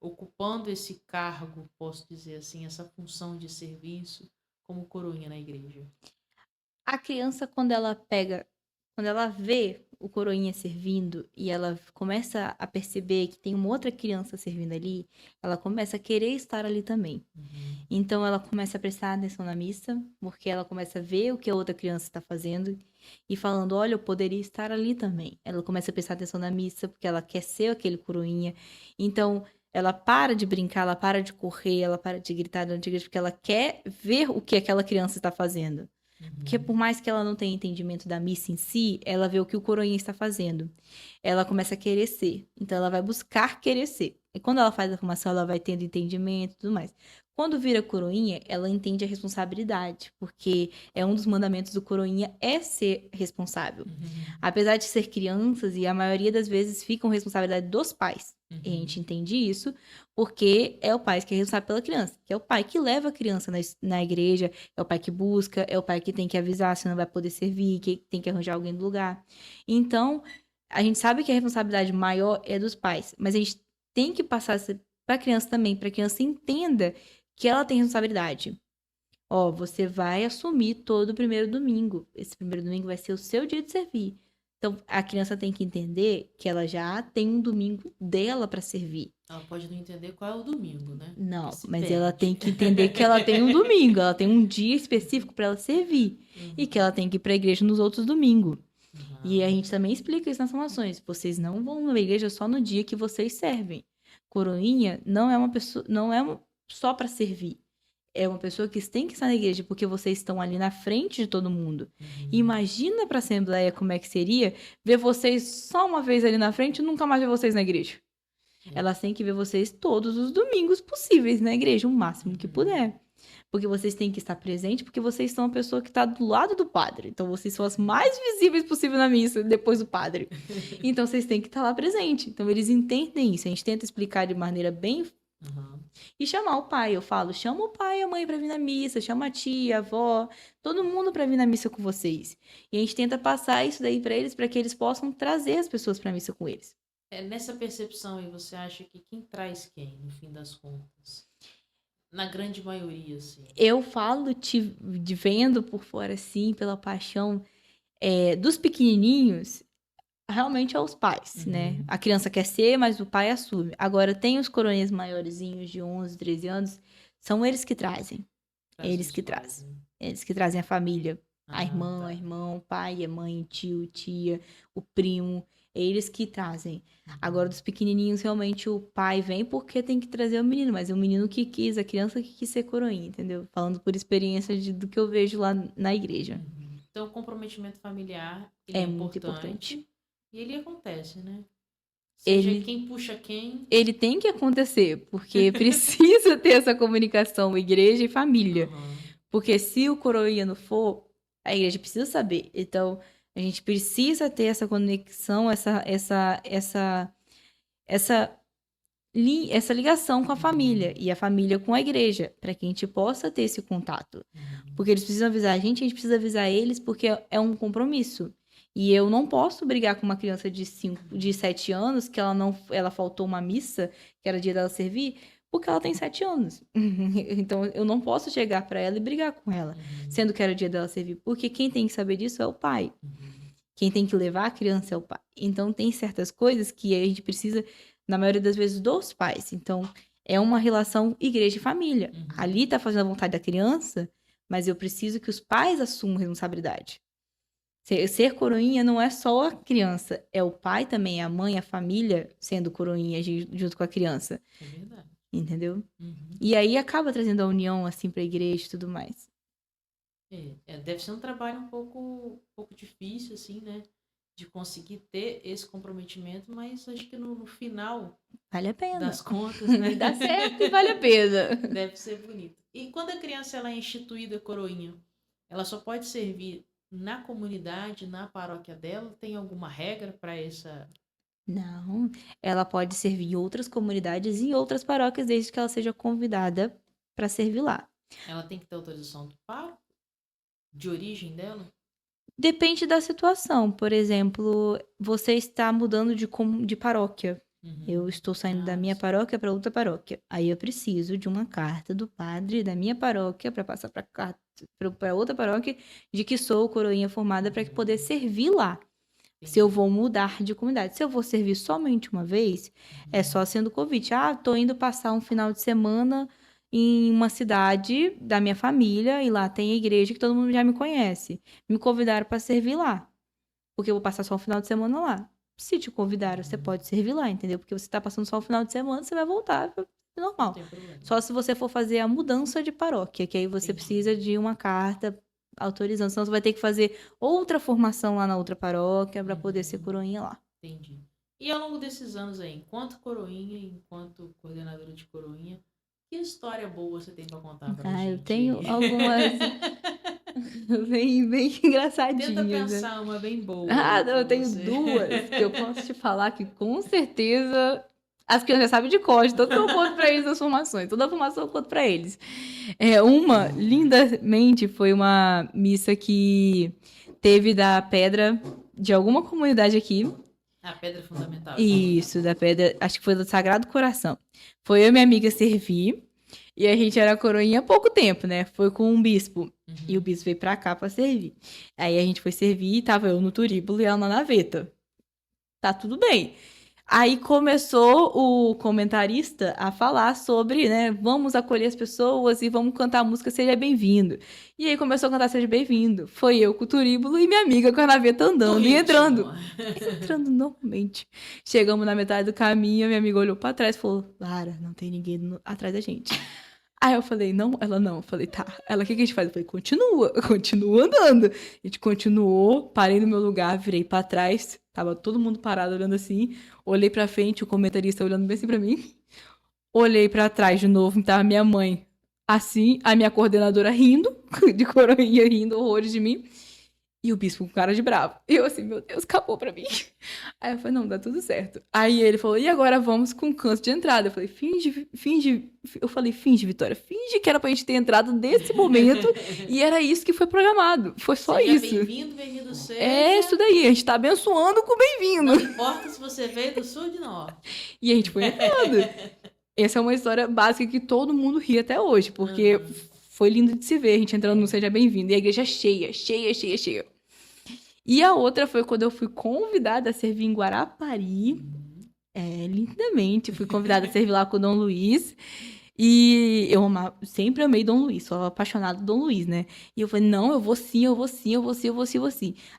ocupando esse cargo, posso dizer assim, essa função de serviço como coroinha na igreja? A criança, quando ela vê o coroinha servindo e ela começa a perceber que tem uma outra criança servindo ali, ela começa a querer estar ali também. Uhum. Então ela começa a prestar atenção na missa, porque ela começa a ver o que a outra criança está fazendo e falando, olha, eu poderia estar ali também. Ela começa a prestar atenção na missa, porque ela quer ser aquele coroinha. Então ela para de brincar, ela para de correr, ela para de gritar durante a igreja, porque ela quer ver o que aquela criança está fazendo. Porque por mais que ela não tenha entendimento da missa em si, ela vê o que o coroinha está fazendo. Ela começa a querer ser. Então ela vai buscar querer ser. E quando ela faz a formação, ela vai tendo entendimento e tudo mais. Quando vira coroinha, ela entende a responsabilidade, porque é um dos mandamentos do coroinha é ser responsável. Apesar de ser crianças, e a maioria das vezes ficam responsabilidade dos pais. E a gente entende isso porque é o pai que é responsável pela criança, que é o pai que leva a criança na igreja, é o pai que busca, é o pai que tem que avisar se não vai poder servir, que tem que arranjar alguém no lugar. Então, a gente sabe que a responsabilidade maior é dos pais, mas a gente tem que passar para a criança também, para a criança entenda que ela tem responsabilidade. Ó, você vai assumir todo o primeiro domingo. Esse primeiro domingo vai ser o seu dia de servir. Então, a criança tem que entender que ela já tem um domingo dela para servir. Ela pode não entender qual é o domingo, né? Não, Porque se mas perde. ela tem que entender que ela tem um domingo, ela tem um dia específico para ela servir e que ela tem que ir para a igreja nos outros domingos. E a gente também explica isso nas formações. Vocês não vão na igreja só no dia que vocês servem. Coroinha não é uma pessoa, só para servir. É uma pessoa que tem que estar na igreja porque vocês estão ali na frente de todo mundo. Imagina para a assembleia como é que seria ver vocês só uma vez ali na frente e nunca mais ver vocês na igreja. Elas têm que ver vocês todos os domingos possíveis na igreja, o máximo que puder. Porque vocês têm que estar presentes, porque vocês são a pessoa que está do lado do padre. Então, vocês são as mais visíveis possível na missa, depois do padre. Então, vocês têm que estar lá presente. Então, eles entendem isso. A gente tenta explicar de maneira bem... E chamar o pai. Eu falo, chama o pai e a mãe para vir na missa, chama a tia, a avó, todo mundo para vir na missa com vocês. E a gente tenta passar isso daí para eles, para que eles possam trazer as pessoas para a missa com eles. Nessa percepção aí, você acha que quem traz quem, no fim das contas? Na grande maioria, assim. Eu falo de vendo por fora, assim, pela paixão dos pequenininhos, realmente é os pais, né? A criança quer ser, mas o pai assume. Agora, tem os coroinhas maiorzinhos de 11, 13 anos, são eles que trazem. Eles que trazem. Eles que trazem a família. A irmã, o irmão, o pai, a mãe, o tio, tia, o primo. Eles que trazem. Agora, dos pequenininhos, realmente, o pai vem porque tem que trazer o menino. Mas é o menino que quis, a criança que quis ser coroinha, entendeu? Falando por experiência do que eu vejo lá na igreja. Então, o comprometimento familiar ele é muito importante. E ele acontece, né? Seja quem puxa quem. Ele tem que acontecer, porque precisa ter essa comunicação igreja e família. Porque se o coroinha não for, a igreja precisa saber. Então, a gente precisa ter essa conexão, essa ligação com a família e a família com a igreja, para que a gente possa ter esse contato. Porque eles precisam avisar a gente precisa avisar eles, porque é um compromisso. E eu não posso brigar com uma criança de 7 anos, que ela faltou uma missa, que era dia dela servir, porque ela tem 7 anos. Então, eu não posso chegar para ela e brigar com ela, sendo que era dia dela servir. Porque quem tem que saber disso é o pai. Quem tem que levar a criança é o pai. Então, tem certas coisas que a gente precisa, na maioria das vezes, dos pais. Então, é uma relação igreja e família. Ali tá fazendo a vontade da criança, mas eu preciso que os pais assumam a responsabilidade. Ser coroinha não é só a criança, é o pai também, a mãe, a família sendo coroinha junto com a criança. É verdade. Entendeu? E aí acaba trazendo a união, assim, pra igreja e tudo mais. Deve ser um trabalho um pouco difícil, assim, né? De conseguir ter esse comprometimento, mas acho que no final... Vale a pena. Das contas, né? Dá certo e vale a pena. Deve ser bonito. E quando a criança ela é instituída coroinha, ela só pode servir na comunidade, na paróquia dela? Tem alguma regra para essa? Não, ela pode servir em outras comunidades e em outras paróquias, desde que ela seja convidada para servir lá. Ela tem que ter autorização do pároco? De origem dela? Depende da situação. Por exemplo, você está mudando de paróquia. Eu estou saindo da minha paróquia para outra paróquia. Aí eu preciso de uma carta do padre da minha paróquia para passar para outra paróquia de que sou coroinha formada para poder servir lá. Se eu vou mudar de comunidade. Se eu vou servir somente uma vez, é só sendo convite. Ah, tô indo passar um final de semana em uma cidade da minha família e lá tem a igreja que todo mundo já me conhece. Me convidaram para servir lá, porque eu vou passar só um final de semana lá. Se te convidaram, você pode servir lá, entendeu? Porque você tá passando só um final de semana, você vai voltar pra normal. Não tem problema. Só se você for fazer a mudança de paróquia, que aí você Entendi. precisa de uma carta autorizando. Senão você vai ter que fazer outra formação lá na outra paróquia para poder ser coroinha lá. Entendi. E ao longo desses anos aí, enquanto coroinha, enquanto coordenadora de coroinha, que história boa você tem pra contar pra gente? Eu tenho algumas bem engraçadinhas. Tenta pensar uma bem boa. Não, eu tenho duas que eu posso te falar que com certeza as crianças já sabem de cor, tanto que eu conto pra eles as formações. Toda a formação eu conto pra eles. Uma, lindamente, foi uma missa que teve da pedra de alguma comunidade aqui. A pedra fundamental. Isso, da pedra, acho que foi do Sagrado Coração. Foi eu e minha amiga servir, e a gente era coroinha há pouco tempo, né? Foi com um bispo, e o bispo veio pra cá pra servir. Aí a gente foi servir, e tava eu no turíbulo e ela na naveta. Tá tudo bem. Aí começou o comentarista a falar sobre, né, vamos acolher as pessoas e vamos cantar a música Seja Bem-vindo. E aí começou a cantar Seja Bem-vindo. Foi eu com o turíbulo e minha amiga com a naveta andando e entrando. Entrando normalmente. Chegamos na metade do caminho, minha amiga olhou pra trás e falou, Lara, não tem ninguém atrás da gente. Aí eu falei, não? Ela, não. Eu falei, tá. Ela, o que a gente faz? Eu falei, continua andando. A gente continuou, parei no meu lugar, virei pra trás. Tava todo mundo parado olhando assim. Olhei pra frente, o comentarista olhando bem assim pra mim. Olhei pra trás de novo, tava minha mãe assim, a minha coordenadora rindo, de coroinha rindo, horrores de mim. E o bispo com cara de bravo. E eu assim, meu Deus, acabou pra mim. Aí eu falei, não, dá tudo certo. Aí ele falou, e agora vamos com o canto de entrada. Eu falei, finge, Vitória, finge que era pra gente ter entrado nesse momento. E era isso que foi programado. Foi só isso. Bem-vindo seja. É isso daí, a gente tá abençoando com bem-vindo. Não importa se você veio do sul ou de norte. E a gente foi entrando. Essa é uma história básica que todo mundo ri até hoje, porque foi lindo de se ver, a gente entrando no Seja Bem-vindo. E a igreja cheia. E a outra foi quando eu fui convidada a servir em Guarapari. Lindamente. Fui convidada a servir lá com o Dom Luiz. E eu sempre amei Dom Luiz. Sou apaixonada do Dom Luiz, né? E eu falei, não, eu vou sim.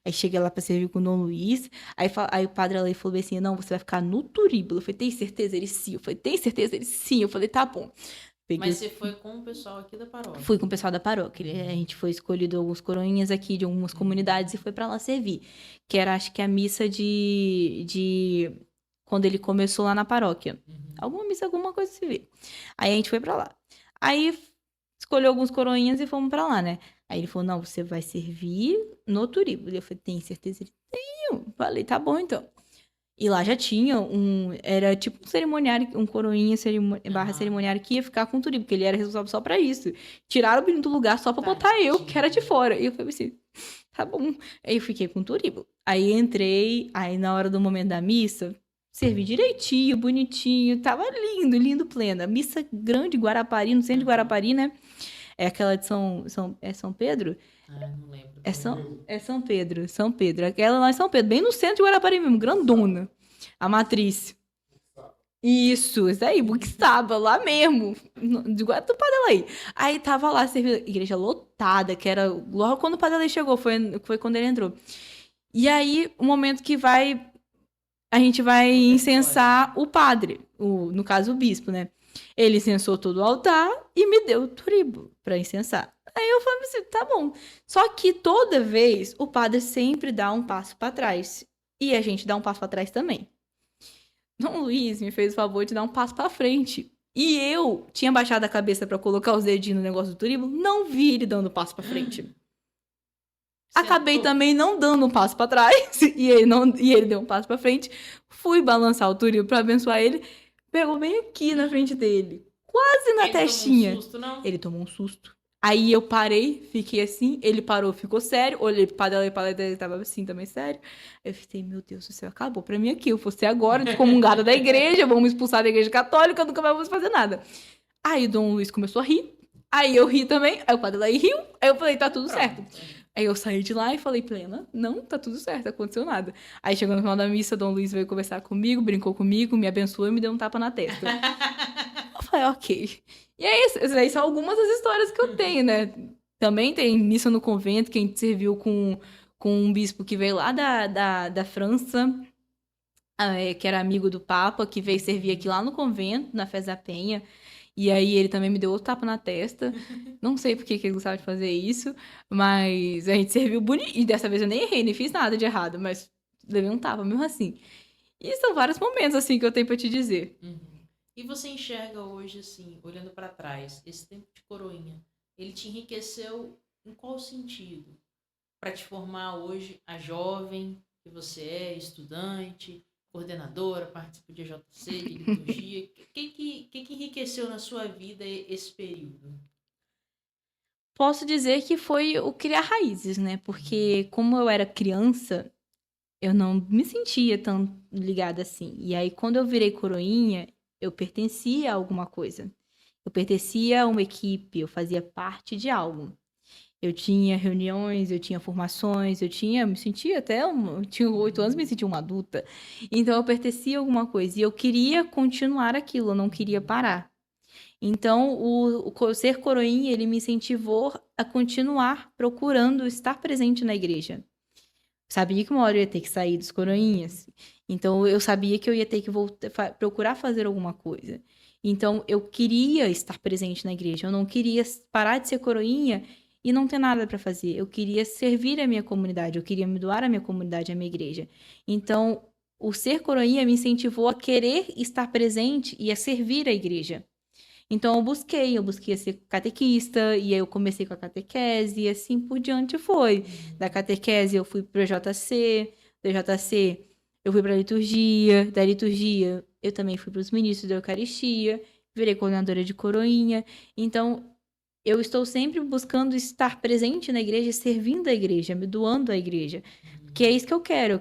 Aí cheguei lá pra servir com o Dom Luiz. Aí o padre ali falou assim, não, você vai ficar no turíbulo. Eu falei, tem certeza? Ele sim. Eu falei, tem certeza? Ele sim. Eu falei, tá bom. Mas você foi com o pessoal aqui da paróquia? Fui com o pessoal da paróquia. A gente foi escolhido alguns coroinhas aqui de algumas comunidades e foi pra lá servir. Que era, acho que a missa de quando ele começou lá na paróquia. Alguma missa, alguma coisa se vê. Aí a gente foi pra lá. Aí escolheu alguns coroinhas e fomos pra lá, né? Aí ele falou, não, você vai servir no turíbulo. Eu falei, tem certeza? Ele, tenho. Falei, tá bom então. E lá já tinha era tipo um cerimoniário, um coroinha barra cerimoniário que ia ficar com o turíbulo, porque ele era responsável só pra isso. Tiraram o menino do lugar só pra botar eu, que era de fora. E eu falei assim, tá bom. Aí eu fiquei com o turíbulo. Aí entrei, aí na hora do momento da missa, servi direitinho, bonitinho, tava lindo, plena. Missa grande, Guarapari, no centro de Guarapari, né? É aquela de São Pedro? Não lembro. São Pedro. Aquela lá em São Pedro, bem no centro de Guarapari mesmo, grandona. A matriz. Isso aí, Buxaba, lá mesmo. De Guatupá aí. Aí tava lá, servindo, igreja lotada, que era logo quando o Padre Lei chegou, foi quando ele entrou. E aí, o momento que a gente vai incensar o padre, no caso o bispo, né? Ele incensou todo o altar e me deu o turíbulo pra incensar. Aí eu falei assim, tá bom. Só que toda vez o padre sempre dá um passo pra trás. E a gente dá um passo pra trás também. Dom Luiz me fez o favor de dar um passo pra frente. E eu tinha baixado a cabeça pra colocar os dedinhos no negócio do turíbulo, não vi ele dando um passo pra frente. Acabei também não dando um passo pra trás. E ele deu um passo pra frente. Fui balançar o turíbulo pra abençoar ele. Pegou bem aqui na frente dele. Quase na testinha. Tomou um susto, não? Ele tomou um susto. Aí eu parei, fiquei assim, ele parou, ficou sério, olhei pro padre, o padre dele tava assim também sério. Eu fiquei, meu Deus do céu, acabou pra mim aqui, eu vou ser agora excomungada da igreja, vamos expulsar da igreja católica, nunca mais vamos fazer nada. Aí o Dom Luiz começou a rir, aí eu ri também, aí o padre lá riu, aí eu falei, tá tudo certo. Aí eu saí de lá e falei pra ela, não, tá tudo certo, não aconteceu nada. Aí chegou no final da missa, Dom Luiz veio conversar comigo, brincou comigo, me abençoou e me deu um tapa na testa. Eu falei, ok. E é isso, essas aí são algumas das histórias que eu tenho, né? Também tem missa no convento, que a gente serviu com um bispo que veio lá da França, que era amigo do Papa, que veio servir aqui lá no convento, na Festa da Penha. E aí ele também me deu outro tapa na testa. Não sei por que que ele gostava de fazer isso, mas a gente serviu bonito. E dessa vez eu nem errei, nem fiz nada de errado, mas levei um tapa mesmo assim. E são vários momentos assim que eu tenho pra te dizer. E você enxerga hoje, assim, olhando para trás, esse tempo de coroinha, ele te enriqueceu em qual sentido? Para te formar hoje a jovem que você é, estudante, coordenadora, participa de JC, de liturgia. O que enriqueceu na sua vida esse período? Posso dizer que foi o criar raízes, né? Porque como eu era criança, eu não me sentia tão ligada assim. E aí, quando eu virei coroinha, eu pertencia a alguma coisa. Eu pertencia a uma equipe, eu fazia parte de algo. Eu tinha reuniões, eu tinha formações, me sentia eu tinha 8 anos, me sentia uma adulta. Então, eu pertencia a alguma coisa e eu queria continuar aquilo, eu não queria parar. Então, o ser coroinha, ele me incentivou a continuar procurando estar presente na igreja. Sabia que uma hora eu ia ter que sair dos coroinhas. Então, eu sabia que eu ia ter que voltar, procurar fazer alguma coisa. Então, eu queria estar presente na igreja. Eu não queria parar de ser coroinha e não ter nada para fazer. Eu queria servir a minha comunidade. Eu queria me doar à minha comunidade, à minha igreja. Então, o ser coroinha me incentivou a querer estar presente e a servir a igreja. Então eu busquei ser catequista, e aí eu comecei com a catequese, e assim por diante foi. Da catequese eu fui pro JC, do JC eu fui pra liturgia, da liturgia eu também fui pros ministros da Eucaristia, virei coordenadora de coroinha. Então eu estou sempre buscando estar presente na igreja, servindo a igreja, me doando à igreja. Porque é isso que eu quero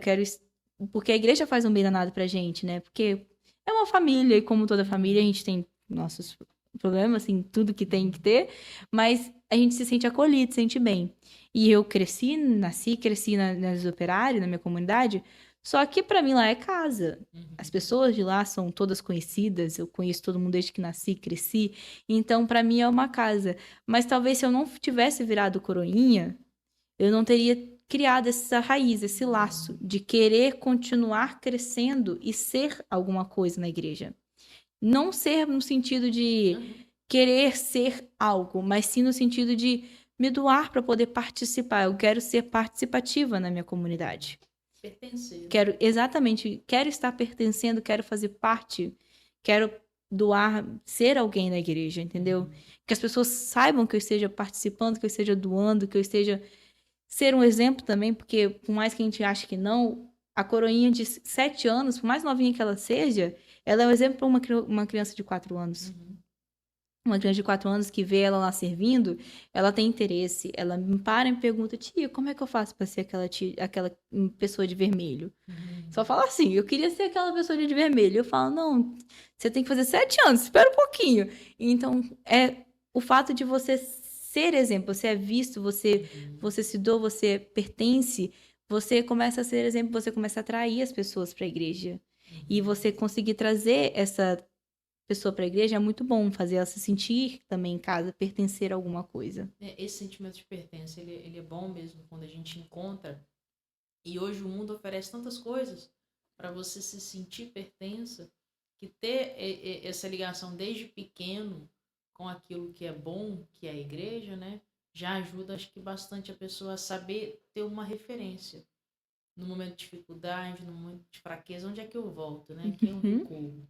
porque a igreja faz um bem danado pra gente, né? Porque é uma família, e como toda família, a gente tem nossos problemas, assim, tudo que tem que ter, mas a gente se sente acolhido, se sente bem. E eu cresci nas operárias, na minha comunidade, só que pra mim lá é casa. As pessoas de lá são todas conhecidas, eu conheço todo mundo desde que nasci, cresci, então pra mim é uma casa. Mas talvez se eu não tivesse virado coroinha, eu não teria criado essa raiz, esse laço de querer continuar crescendo e ser alguma coisa na igreja. Não ser no sentido de querer ser algo, mas sim no sentido de me doar para poder participar. Eu quero ser participativa na minha comunidade. Pertencer. Quero estar pertencendo, quero fazer parte, quero doar, ser alguém na igreja, entendeu? Que as pessoas saibam que eu esteja participando, que eu esteja doando, que eu esteja ser um exemplo também, porque por mais que a gente ache que não, a coroinha de 7 anos, por mais novinha que ela seja, ela é um exemplo para uma criança de 4 anos. Uma criança de 4 anos que vê ela lá servindo, ela tem interesse, ela me para e me pergunta, tia, como é que eu faço para ser aquela pessoa de vermelho? Só fala assim, eu queria ser aquela pessoa de vermelho. Eu falo, não, você tem que fazer 7 anos, espera um pouquinho. Então, é o fato de você ser exemplo, você é visto, você se doa, você pertence, você começa a ser exemplo, você começa a atrair as pessoas para a igreja. E você conseguir trazer essa pessoa para a igreja é muito bom, fazer ela se sentir também em casa, pertencer a alguma coisa. Esse sentimento de pertença, ele é bom mesmo quando a gente encontra. E hoje o mundo oferece tantas coisas para você se sentir pertença, que ter essa ligação desde pequeno com aquilo que é bom, que é a igreja, né? Já ajuda, acho que bastante a pessoa a saber ter uma referência. No momento de dificuldade, no momento de fraqueza, onde é que eu volto, né? Quem eu recorro?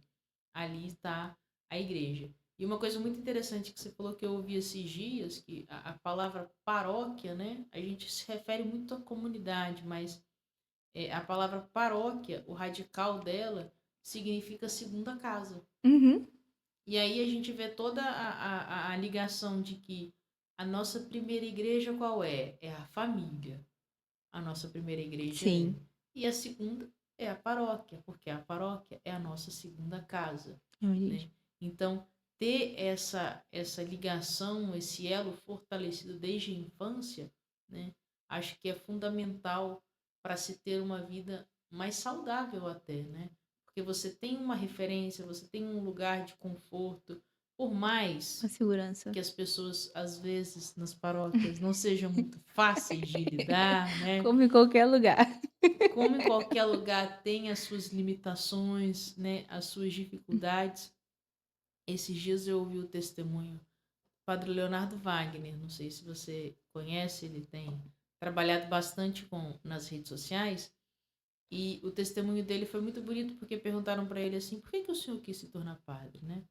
Ali está a igreja. E uma coisa muito interessante que você falou que eu ouvi esses dias, que a palavra paróquia, né? A gente se refere muito à comunidade, mas a palavra paróquia, o radical dela, significa segunda casa. Uhum. E aí a gente vê toda a ligação de que A nossa primeira igreja qual é? É a família. A nossa primeira igreja Sim. E a segunda é a paróquia, porque a paróquia é a nossa segunda casa, né? Então, ter essa ligação, esse elo fortalecido desde a infância, né? Acho que é fundamental para se ter uma vida mais saudável até, né? Porque você tem uma referência, você tem um lugar de conforto, por mais A segurança. que as pessoas, às vezes, nas paróquias não sejam muito fáceis de lidar, né? Como em qualquer lugar. Como em qualquer lugar tem as suas limitações, né? As suas dificuldades. Esses dias eu ouvi o testemunho do Padre Leonardo Wagner, não sei se você conhece, ele tem trabalhado bastante nas redes sociais, e o testemunho dele foi muito bonito, porque perguntaram para ele assim, por que o senhor quis se tornar padre, né?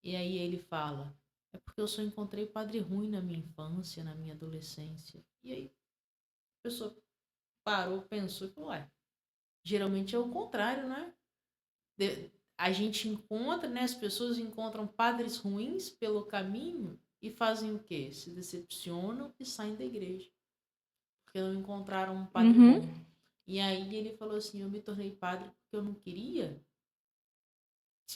E aí ele fala, é porque eu só encontrei padre ruim na minha infância, na minha adolescência. E aí a pessoa parou, pensou e falou, ué, geralmente é o contrário, né? A gente encontra, né? As pessoas encontram padres ruins pelo caminho e fazem o quê? Se decepcionam e saem da igreja. Porque não encontraram um padre bom. E aí ele falou assim, eu me tornei padre porque eu não queria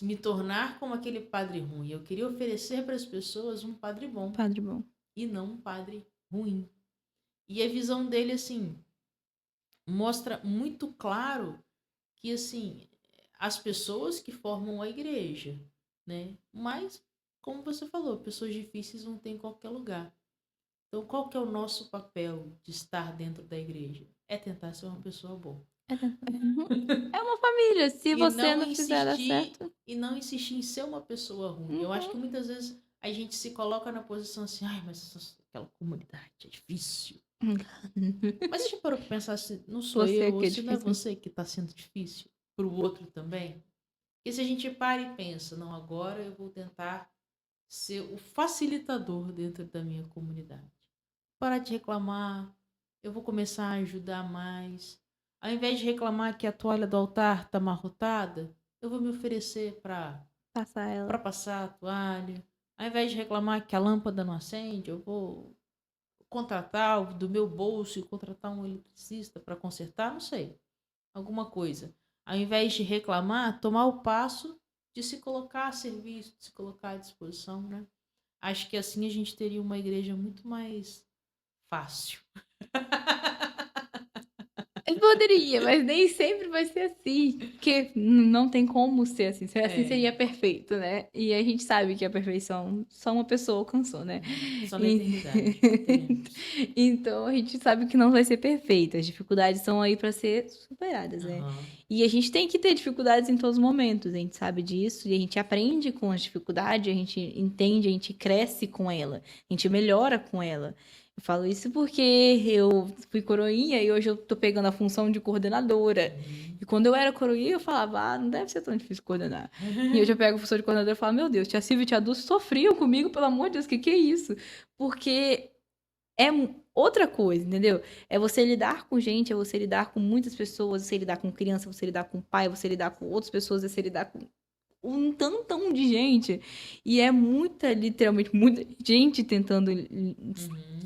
me tornar como aquele padre ruim. Eu queria oferecer para as pessoas um padre bom. Padre bom. E não um padre ruim. E a visão dele, assim, mostra muito claro que, assim, as pessoas que formam a igreja, né? Mas, como você falou, pessoas difíceis não tem em qualquer lugar. Então, qual que é o nosso papel de estar dentro da igreja? É tentar ser uma pessoa boa. É uma família. Se E você não não fizer dar insistir, certo. e não insistir em ser uma pessoa ruim. Eu acho que muitas vezes a gente se coloca na posição assim, ai, mas aquela comunidade é difícil. Mas você já parou para pensar se não sou Você eu, que ou é se não é difícil. você que está sendo difícil para o outro também? Porque se a gente para e pensa, não, agora eu vou tentar ser o facilitador dentro da minha comunidade. Parar de reclamar, eu vou começar a ajudar mais. Ao invés de reclamar que a toalha do altar está amarrotada, eu vou me oferecer para Passar ela. passar a toalha. Ao invés de reclamar que a lâmpada não acende, eu vou contratar do meu bolso e contratar um eletricista para consertar, não sei, alguma coisa. Ao invés de reclamar, tomar o passo de se colocar a serviço, de se colocar à disposição, né? Acho que assim a gente teria uma igreja muito mais fácil. Eu poderia, mas nem sempre vai ser assim. Porque não tem como ser assim. Ser assim seria perfeito, né? E a gente sabe que a perfeição só uma pessoa alcançou, né? Só na eternidade. Teremos. Então a gente sabe que não vai ser perfeito. As dificuldades estão aí para ser superadas, né? E a gente tem que ter dificuldades em todos os momentos. A gente sabe disso e a gente aprende com as dificuldades, a gente entende, a gente cresce com ela, a gente melhora com ela. Eu falo isso porque eu fui coroinha e hoje eu tô pegando a função de coordenadora. E quando eu era coroinha, eu falava, ah, não deve ser tão difícil coordenar. E hoje eu pego a função de coordenadora e falo, meu Deus, tia Silvia e tia Dulce sofriam comigo, pelo amor de Deus, que é isso? Porque é outra coisa, entendeu? É você lidar com gente, é você lidar com muitas pessoas, você lidar com criança, você lidar com pai, você lidar com outras pessoas, você lidar com um tantão de gente. E é muita, literalmente, muita gente tentando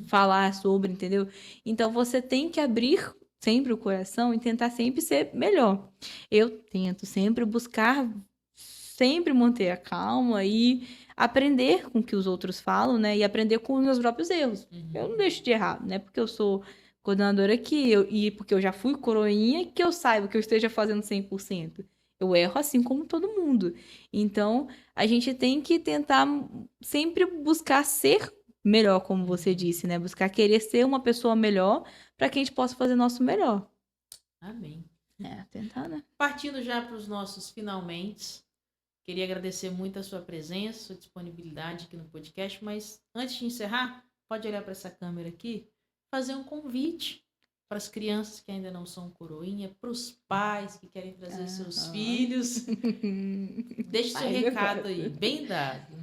falar sobre, entendeu? Então você tem que abrir sempre o coração e tentar sempre ser melhor. Eu tento sempre buscar, sempre manter a calma e aprender com o que os outros falam, né? E aprender com os meus próprios erros. Eu não deixo de errar, né? Porque eu sou coordenadora aqui e porque eu já fui coroinha, que eu saiba que eu esteja fazendo 100%. Eu erro assim como todo mundo. Então, a gente tem que tentar sempre buscar ser melhor, como você disse, né? Buscar querer ser uma pessoa melhor para que a gente possa fazer nosso melhor. Amém. Tentar, né? Partindo já para os nossos finalmente, queria agradecer muito a sua presença, sua disponibilidade aqui no podcast, mas antes de encerrar, pode olhar para essa câmera aqui, fazer um convite para as crianças que ainda não são coroinha, para os pais que querem trazer seus filhos. Deixe seu recado aí, bem dado.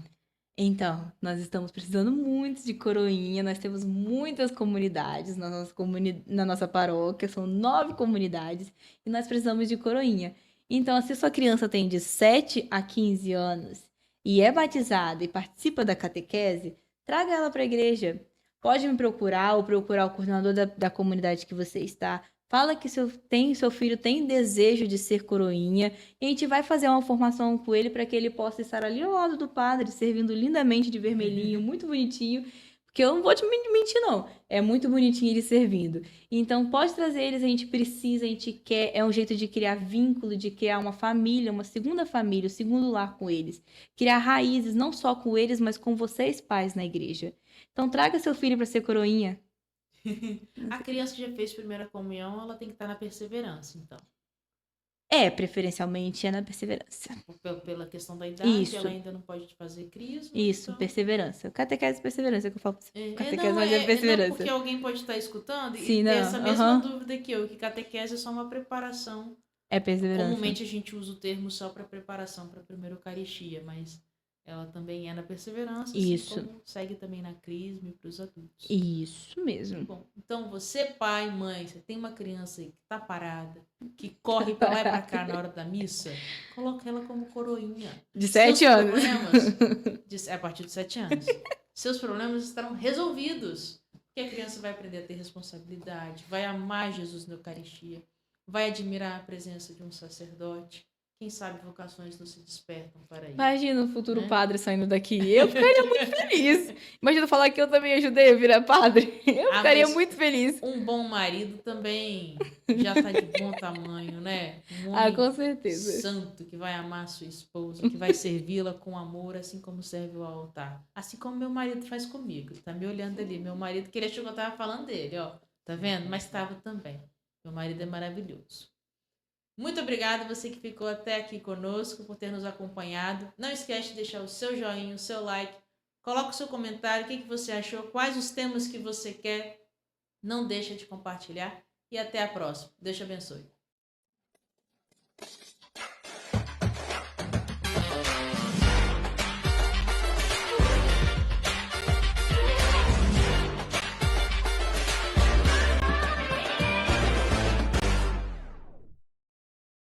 Então, nós estamos precisando muito de coroinha, nós temos muitas comunidades na nossa paróquia, são 9 comunidades, e nós precisamos de coroinha. Então, se sua criança tem de 7 a 15 anos e é batizada e participa da catequese, traga ela para a igreja. Pode me procurar ou procurar o coordenador da comunidade que você está. Fala que seu filho tem desejo de ser coroinha e a gente vai fazer uma formação com ele para que ele possa estar ali ao lado do padre, servindo lindamente de vermelhinho, muito bonitinho. Porque eu não vou te mentir, não. É muito bonitinho ele servindo. Então, pode trazer eles, a gente precisa, a gente quer. É um jeito de criar vínculo, de criar uma família, uma segunda família, o segundo lar com eles. Criar raízes, não só com eles, mas com vocês, pais, na igreja. Então, traga seu filho para ser coroinha. A criança que já fez primeira comunhão, ela tem que estar na perseverança, então. Preferencialmente é na perseverança. Pela questão da idade, ela ainda não pode fazer crisma. Isso, então... perseverança. Catequese e perseverança, que eu falo. Catequese, mas é perseverança. Não, porque alguém pode estar escutando Sim, e não. ter essa mesma dúvida que eu, que catequese é só uma preparação. É perseverança. Comumente a gente usa o termo só para preparação para a primeira Eucaristia, mas ela também é na perseverança, isso. Assim como segue também na crisma e para os adultos. Isso mesmo. Bom, então você, pai, mãe, você tem uma criança aí que tá parada, que corre para lá e para cá na hora da missa, coloca ela como coroinha. De 7 anos. A partir de 7 anos. Seus problemas estarão resolvidos. Porque a criança vai aprender a ter responsabilidade, vai amar Jesus na Eucaristia, vai admirar a presença de um sacerdote. Quem sabe vocações não se despertam para isso. Imagina o futuro padre saindo daqui. Eu ficaria muito feliz. Imagina falar que eu também ajudei a virar padre. Eu ficaria muito feliz. Um bom marido também já tá de bom tamanho, né? Um homem com certeza. santo que vai amar sua esposa, que vai servi-la com amor, assim como serve ao altar. Assim como meu marido faz comigo. Tá me olhando ali. Meu marido queria achar que eu tava falando dele, ó. Tá vendo? Mas estava também. Meu marido é maravilhoso. Muito obrigada você que ficou até aqui conosco, por ter nos acompanhado. Não esquece de deixar o seu joinha, o seu like. Coloca o seu comentário, o que você achou, quais os temas que você quer. Não deixa de compartilhar e até a próxima. Deus te abençoe.